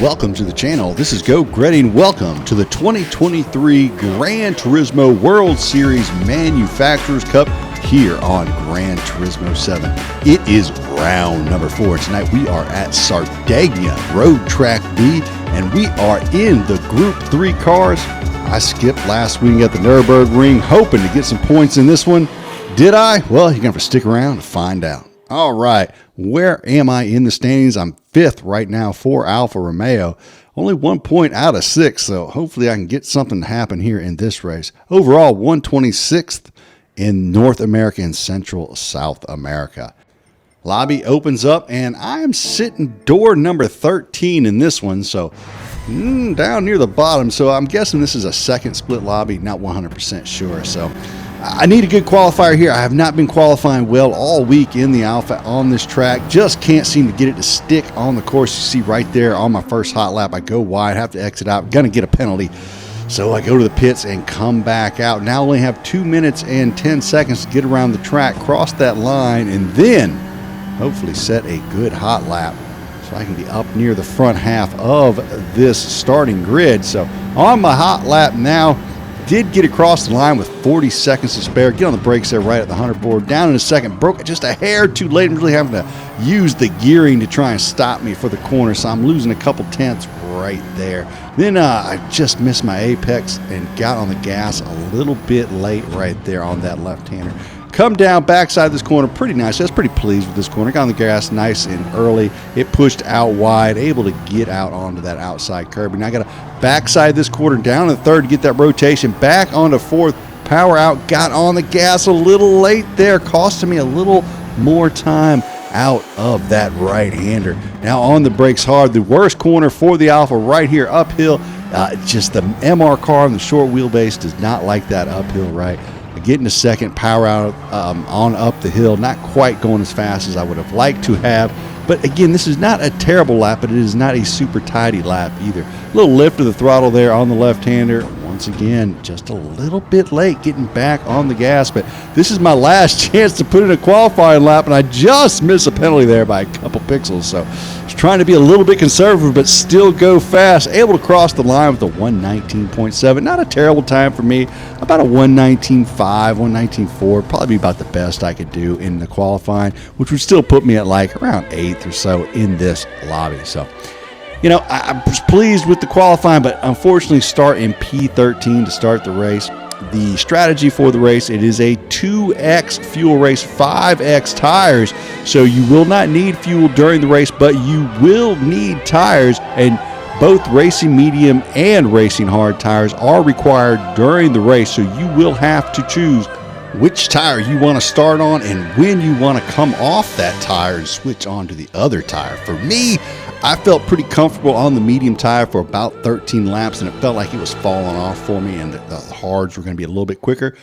Welcome to the channel. This is Go Gretting. Welcome to the 2023 Gran Turismo World Series Manufacturers Cup here on Gran Turismo 7. It is round number 4. Tonight we are at Sardegna Road Track B, and we are in the Group 3 cars. I skipped last week at the Nürburgring, hoping to get some points in this one. Did I? Well, you're going to have to stick around to find out. All right, where am I in the standings? I'm 5th right now for Alfa Romeo. Only 1 point out of 6, so hopefully I can get something to happen here in this race. Overall, 126th in North America and Central South America. Lobby opens up, and I'm sitting door number 13 in this one, so down near the bottom. So I'm guessing this is a second split lobby, not 100% sure. So I need a good qualifier here. I have not been qualifying well all week in the Alfa on this track. Just can't seem to get it to stick on the course. You see right there on my first hot lap, I go wide, have to exit out, gonna get a penalty. So I go to the pits and come back out. Now I only have 2 minutes and 10 seconds to get around the track, cross that line, and then hopefully set a good hot lap so I can be up near the front half of this starting grid. So on my hot lap now, did get across the line with 40 seconds to spare. Get on the brakes there right at the 100 board. Down in a second. Broke it just a hair too late. I'm really having to use the gearing to try and stop me for the corner. So I'm losing a couple tenths right there. Then I just missed my apex and got on the gas a little bit late right there on that left-hander. Come down backside of this corner, pretty nice. I was pretty pleased with this corner. Got on the gas nice and early. It pushed out wide, able to get out onto that outside curb. And I got to backside this corner down in third to get that rotation. Back onto fourth, power out, got on the gas a little late there, costing me a little more time out of that right-hander. Now on the brakes hard, the worst corner for the Alfa right here, uphill. Just the MR car on the short wheelbase does not like that uphill right. Getting a second, power out on up the hill, not quite going as fast as I would have liked to have. But again, this is not a terrible lap, but it is not a super tidy lap either. A little lift of the throttle there on the left-hander. Once again, just a little bit late getting back on the gas, but this is my last chance to put in a qualifying lap, and I just missed a penalty there by a couple pixels. So I was trying to be a little bit conservative, but still go fast. Able to cross the line with a 1:19.7. Not a terrible time for me. About a 1:19.5, 1:19.4. Probably be about the best I could do in the qualifying, which would still put me at like around 8th or so in this lobby. So, you know, I was pleased with the qualifying, but unfortunately start in P13 to start the race. The strategy for the race, it is a 2X fuel race, 5X tires. So you will not need fuel during the race, but you will need tires, and both racing medium and racing hard tires are required during the race. So you will have to choose which tire you want to start on and when you want to come off that tire and switch on to the other tire. For me, I felt pretty comfortable on the medium tire for about 13 laps, and it felt like it was falling off for me, and the hards were going to be a little bit quicker.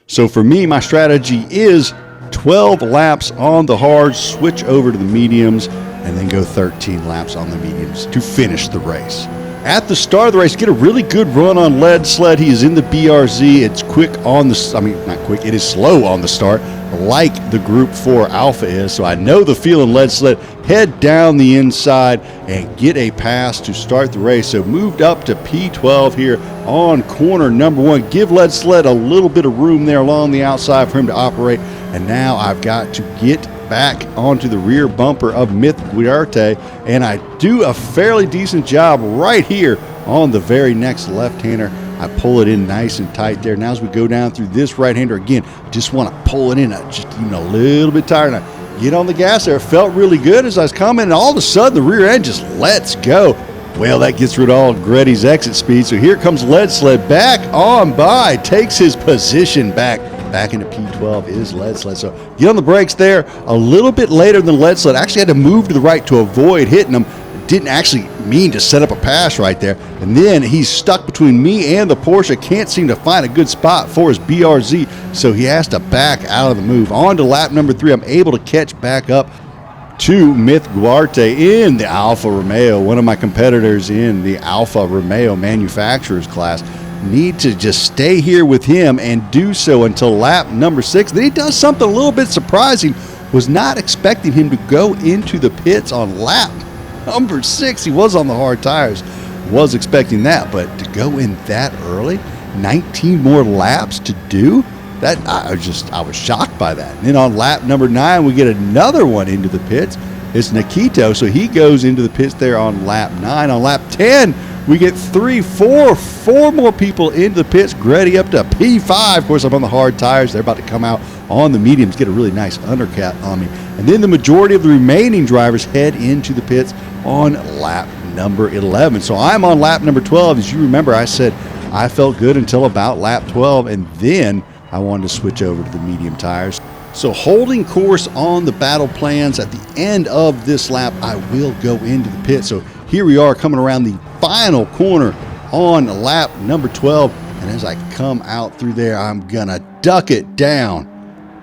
So for me, my strategy is 12 laps on the hards, switch over to the mediums, and then go 13 laps on the mediums to finish the race. At the start of the race, get a really good run on Lead Sled. He is in the BRZ. It's quick on the, not quick, it is slow on the start, like the Group 4 Alfa is. So I know the feel in Lead Sled. Head down the inside and get a pass to start the race. So moved up to P12 here on corner number 1. Give Lead Sled a little bit of room there along the outside for him to operate. And now I've got to get back onto the rear bumper of Myth Guarte, and I do a fairly decent job right here on the very next left-hander. I pull it in nice and tight there. Now as we go down through this right-hander again, just want to pull it in. I just a little bit tired. I get on the gas there. It felt really good as I was coming, and all of a sudden the rear end just lets go. Well, that gets rid of all Gretty's exit speed. So here comes Lead Sled back on by, takes his position back into P12 is Lead Sled. So get on the brakes there a little bit later than Lead Sled. Actually had to move to the right to avoid hitting him. Didn't actually mean to set up a pass right there. And then he's stuck between me and the Porsche. Can't seem to find a good spot for his BRZ. So he has to back out of the move. On to lap number 3. I'm able to catch back up to Myth Guarte in the Alfa Romeo. One of my competitors in the Alfa Romeo manufacturers class. Need to just stay here with him and do so until lap number 6. Then he does something a little bit surprising. Was not expecting him to go into the pits on lap number 6. He was on the hard tires. Was expecting that, but to go in that early, 19 more laps to do, that I was shocked by that. And then on lap number 9, we get another one into the pits. It's Nikito, so he goes into the pits there on lap 9. On lap 10, we get four more people into the pits. Gretty up to P5. Of course, I'm on the hard tires. They're about to come out on the mediums, get a really nice undercut on me. And then the majority of the remaining drivers head into the pits on lap number 11. So I'm on lap number 12. As you remember, I said I felt good until about lap 12, and then I wanted to switch over to the medium tires. So holding course on the battle plans, at the end of this lap, I will go into the pit. So here we are coming around the final corner on lap number 12. And as I come out through there, I'm going to duck it down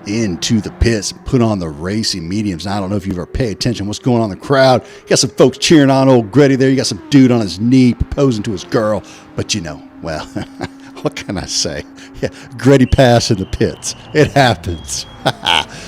into the pits, put on the racing mediums. Now, I don't know if you've ever paid attention what's going on in the crowd. You got some folks cheering on old Gretty there. You got some dude on his knee proposing to his girl. But you know, well, what can I say? Yeah, Gretty pass in the pits. It happens.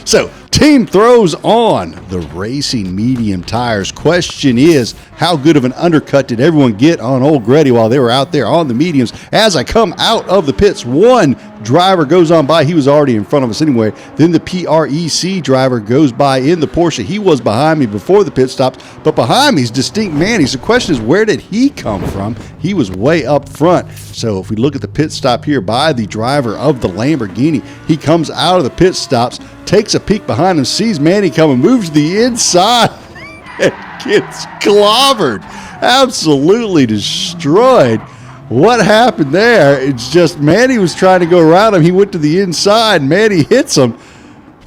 So, team throws on the racing medium tires. Question is, how good of an undercut did everyone get on old Gretty while they were out there on the mediums? As I come out of the pits, one driver goes on by. He was already in front of us anyway. Then the PREC driver goes by in the Porsche. He was behind me before the pit stops, but behind me is Distinct Manny. So the question is, where did he come from? He was way up front. So if we look at the pit stop here by the driver of the Lamborghini, he comes out of the pit stops, takes a peek behind him, sees Manny coming, moves to the inside, and gets clobbered. Absolutely destroyed. What happened there? It's just Manny was trying to go around him. He went to the inside. Manny hits him.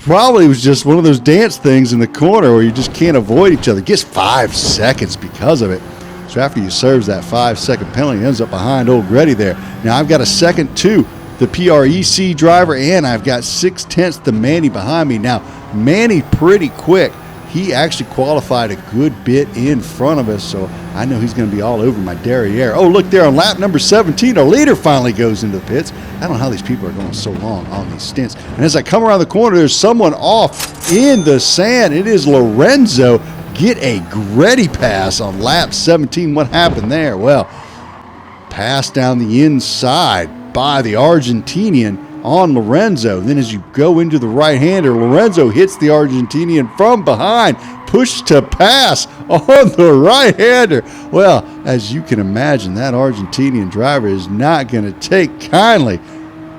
Probably was just one of those dance things in the corner where you just can't avoid each other. Gets 5 seconds because of it. So after he serves that 5-second penalty, he ends up behind old Gretty there. Now I've got a second to the PREC driver, and I've got 6/10 to Manny behind me. Now, Manny pretty quick. He actually qualified a good bit in front of us, so I know he's going to be all over my derriere. Oh, look there on lap number 17, our leader finally goes into the pits. I don't know how these people are going so long on these stints. And as I come around the corner, there's someone off in the sand. It is Lorenzo. Get a Gretty pass on lap 17. What happened there? Well, pass down the inside by the Argentinian on Lorenzo. Then as you go into the right-hander, Lorenzo hits the Argentinian from behind, push to pass on the right-hander. Well, as you can imagine, that Argentinian driver is not going to take kindly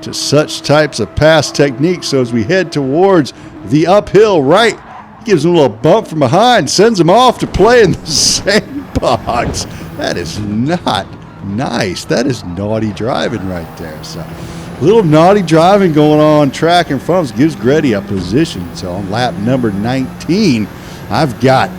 to such types of pass techniques. So as we head towards the uphill right, he gives him a little bump from behind, sends him off to play in the sandbox. That is not nice. That is naughty driving right there. So a little naughty driving going on track in front of us gives Gretty a position. So on lap number 19, I've got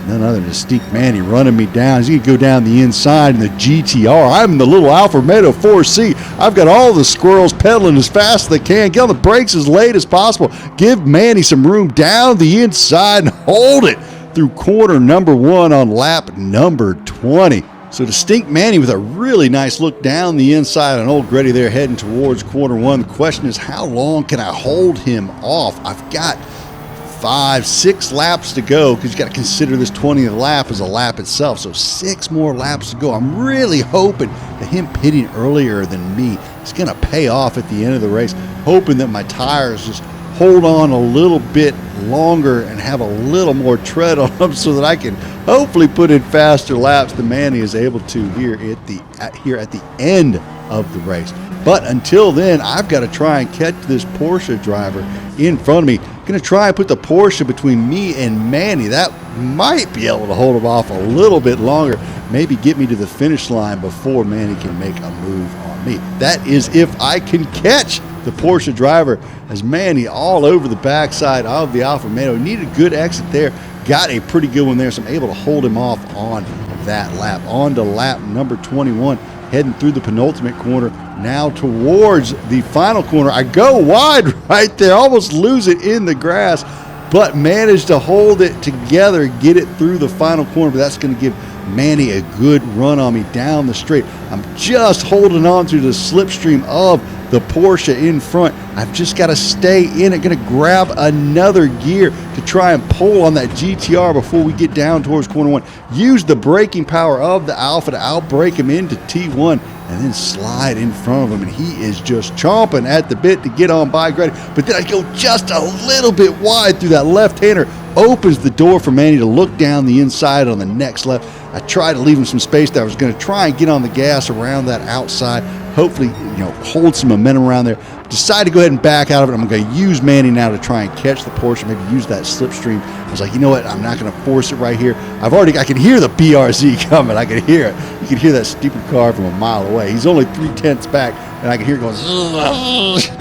none other than Distinct Manny running me down. He's going to go down the inside in the GTR. I'm in the little Alfa Romeo 4C. I've got all the squirrels pedaling as fast as they can. Get on the brakes as late as possible. Give Manny some room down the inside and hold it through corner number 1 on lap number 20. So Distinct Manny with a really nice look down the inside on old Gretty there heading towards corner 1. The question is, how long can I hold him off? I've got 5-6 laps to go, because you got to consider this 20th lap as a lap itself. So 6 more laps to go. I'm really hoping that him pitting earlier than me is going to pay off at the end of the race, hoping that my tires just hold on a little bit longer and have a little more tread on them so that I can hopefully put in faster laps than Manny is able to here at the end of the race. But until then, I've got to try and catch this Porsche driver in front of me. Going to try and put the Porsche between me and Manny. That might be able to hold him off a little bit longer, maybe get me to the finish line before Manny can make a move on me. That is if I can catch the Porsche driver, as Manny all over the backside of the Alfa Romeo. Needed a good exit there, got a pretty good one there, so I'm able to hold him off on that lap. On to lap number 21, heading through the penultimate corner, now towards the final corner. I go wide right there, almost lose it in the grass, but managed to hold it together, get it through the final corner. But that's going to give Manny a good run on me down the straight. I'm just holding on to the slipstream of the Porsche in front. I've just got to stay in it. Going to grab another gear to try and pull on that GTR before we get down towards corner 1. Use the braking power of the Alfa to outbrake him into T1 and then slide in front of him. And he is just chomping at the bit to get on by Grady. But then I go just a little bit wide through that left-hander. Opens the door for Manny to look down the inside on the next left. I tried to leave him some space there. I was going to try and get on the gas around that outside. Hopefully, hold some momentum around there. Decided to go ahead and back out of it. I'm going to use Manny now to try and catch the Porsche, maybe use that slipstream. I was like, you know what? I'm not going to force it right here. I can hear the BRZ coming. I can hear it. You can hear that stupid car from a mile away. He's only 3/10 back, and I can hear it going,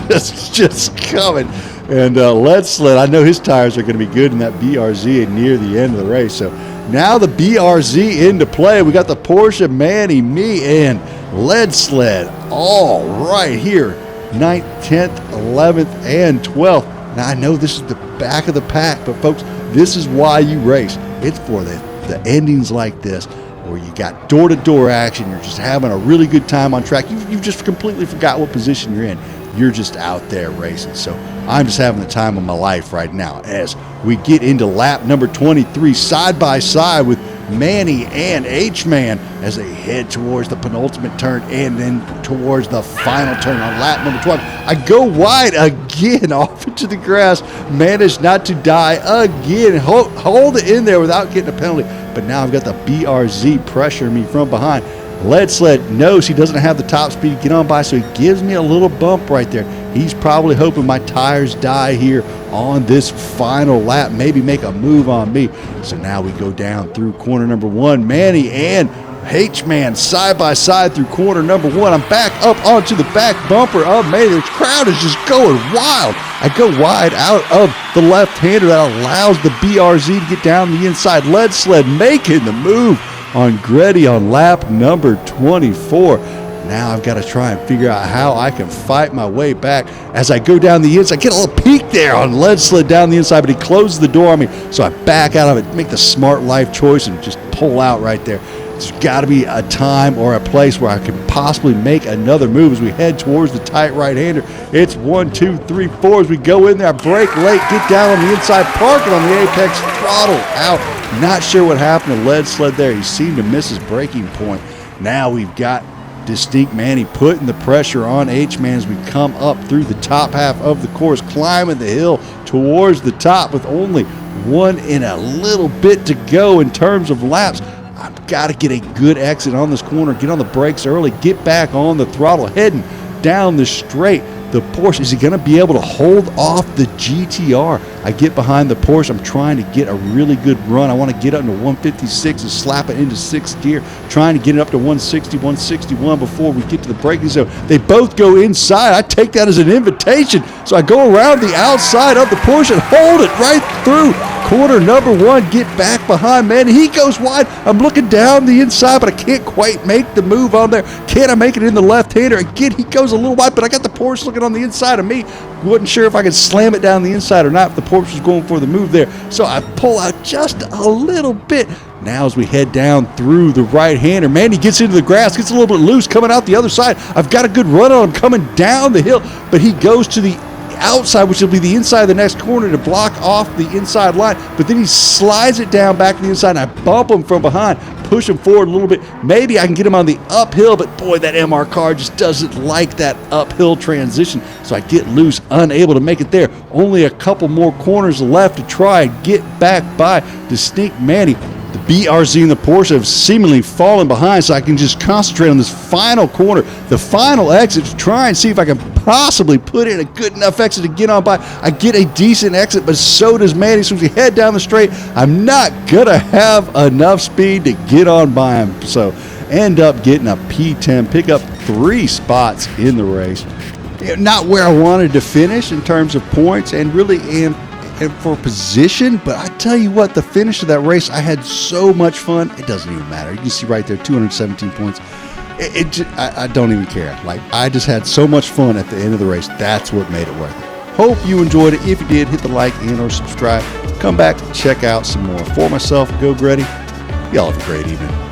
it's just coming. And Lead Sled, I know his tires are going to be good in that BRZ near the end of the race. So now the BRZ into play. We got the Porsche, Manny, me, and Lead Sled all right here. 9th, 10th, 11th, and 12th. Now, I know this is the back of the pack, but folks, this is why you race. It's for the endings like this, where you got door-to-door action. You're just having a really good time on track. You've just completely forgot what position you're in. You're just out there racing. So I'm just having the time of my life right now as we get into lap number 23, side by side with Manny and H-Man as they head towards the penultimate turn and then towards the final turn on lap number 12. I go wide again off into the grass, managed not to die again, hold it in there without getting a penalty, but now I've got the BRZ pressuring me from behind. Lead Sled knows he doesn't have the top speed to get on by, so he gives me a little bump right there. He's probably hoping my tires die here on this final lap, maybe make a move on me. So now we go down through corner number 1. Manny and H-Man side by side through corner number 1. I'm back up onto the back bumper of Manny. The crowd is just going wild. I go wide out of the left-hander that allows the BRZ to get down the inside. Lead Sled making the move on Grady on lap number 24. Now I've got to try and figure out how I can fight my way back as I go down the inside. Get a little peek there on Lead Sled down the inside, but he closes the door on me, so I back out of it, make the smart life choice, and just pull out right there. There's got to be a time or a place where I can possibly make another move as we head towards the tight right-hander. It's 1, 2, 3, 4 as we go in there. I brake late, get down on the inside, park it on the apex, throttle out. Not sure what happened to Lead Sled there. He seemed to miss his braking point. Now we've got Distinct Manny putting the pressure on H-Man as we come up through the top half of the course, climbing the hill towards the top with only 1 and a little bit to go in terms of laps. I've got to get a good exit on this corner, get on the brakes early, get back on the throttle, heading down the straight. The Porsche, is he going to be able to hold off the GTR? I get behind the Porsche. I'm trying to get a really good run. I want to get up to 156 and slap it into 6th gear, trying to get it up to 160, 161 before we get to the braking zone. They both go inside. I take that as an invitation. So I go around the outside of the Porsche and hold it right through corner number 1, get back behind Manny. He goes wide. I'm looking down the inside, but I can't quite make the move on there. Can I make it in the left-hander? Again, he goes a little wide, but I got the Porsche looking on the inside of me. Wasn't sure if I could slam it down the inside or not, if the Porsche was going for the move there. So I pull out just a little bit. Now as we head down through the right-hander, Manny gets into the grass, gets a little bit loose, coming out the other side. I've got a good run on him coming down the hill, but he goes to the outside, which will be the inside of the next corner to block off the inside line, but then he slides it down back to the inside, and I bump him from behind, push him forward a little bit. Maybe I can get him on the uphill, but boy, that MR car just doesn't like that uphill transition, so I get loose, unable to make it there. Only a couple more corners left to try and get back by Distinct Manny. The BRZ and the Porsche have seemingly fallen behind, so I can just concentrate on this final corner, the final exit, to try and see if I can possibly put in a good enough exit to get on by. I get a decent exit, but so does Manny. So as we head down the straight, I'm not going to have enough speed to get on by him. So end up getting a P10, pick up 3 spots in the race. Not where I wanted to finish in terms of points and really and for position, but I tell you what, the finish of that race, I had so much fun. It doesn't even matter. You can see right there, 217 points. I don't even care. Like, I just had so much fun at the end of the race. That's what made it worth it. Hope you enjoyed it. If you did, hit the like and or subscribe. Come back, check out some more. For myself, Go Grady. Y'all have a great evening.